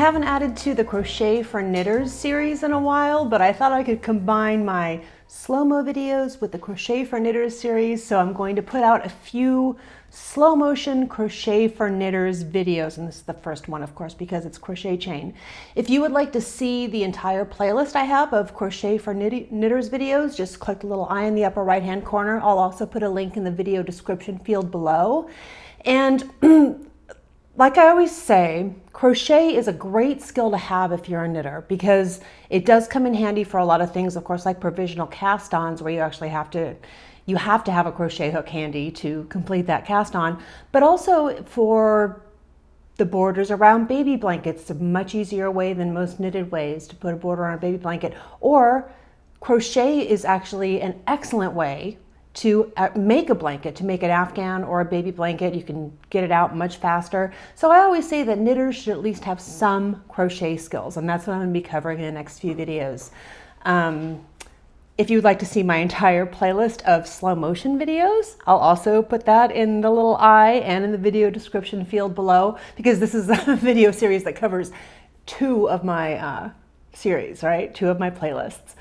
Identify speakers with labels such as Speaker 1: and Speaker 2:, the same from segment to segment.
Speaker 1: haven't added to the Crochet for Knitters series in a while, but I thought I could combine my slow-mo videos with the Crochet for Knitters series, so I'm going to put out a few slow motion Crochet for Knitters videos, and this is the first one, of course, because it's crochet chain. If you would like to see the entire playlist I have of Crochet for Knitters videos, just click the little eye in the upper right hand corner. I'll also put a link in the video description field below. And like I always say, crochet is a great skill to have if you're a knitter, because it does come in handy for a lot of things, of course, like provisional cast-ons, where you actually have to have a crochet hook handy to complete that cast on, but also for the borders around baby blankets. It's a much easier way than most knitted ways to put a border on a baby blanket. Or crochet is actually an excellent way to make a blanket, to make an Afghan or a baby blanket. You can get it out much faster. So I always say that knitters should at least have some crochet skills, and that's what I'm going to be covering in the next few videos. If you would like to see my entire playlist of slow motion videos, I'll also put that in the little eye and in the video description field below, because this is a video series that covers two of my series, right? Two of my playlists.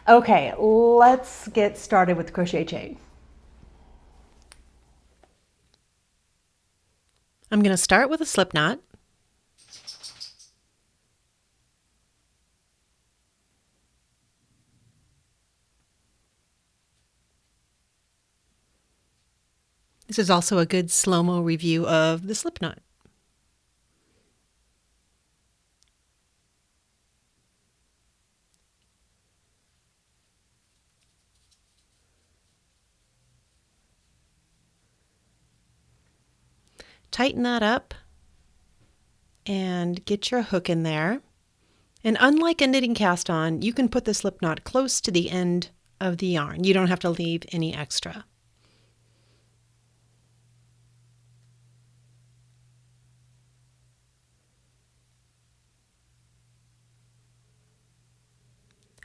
Speaker 1: Okay, let's get started with crochet chain. I'm going to start with a slip knot. This is also a good slow-mo review of the slip knot. Tighten that up and get your hook in there. And unlike a knitting cast on, you can put the slip knot close to the end of the yarn. You don't have to leave any extra.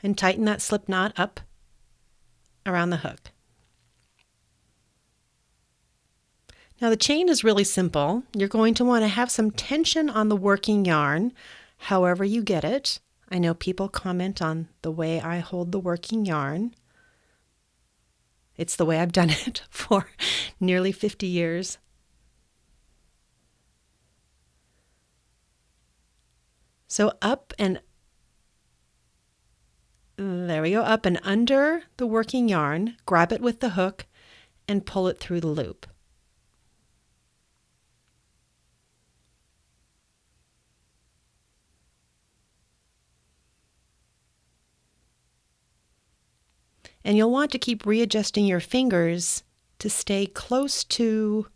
Speaker 1: And tighten that slip knot up around the hook. Now the chain is really simple. You're going to want to have some tension on the working yarn, however you get it. I know people comment on the way I hold the working yarn. It's the way I've done it for nearly 50 years. So up and there we go, up and under the working yarn, grab it with the hook and pull it through the loop. And you'll want to keep readjusting your fingers to stay close to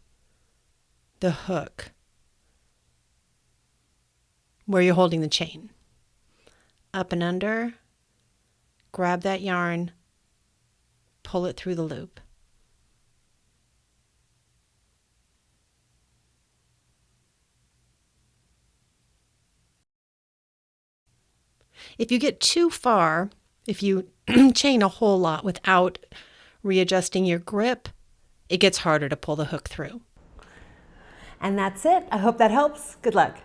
Speaker 1: the hook where you're holding the chain. Up and under, grab that yarn, pull it through the loop. If you get too far, if you chain a whole lot without readjusting your grip, it gets harder to pull the hook through. And that's it. I hope that helps. Good luck.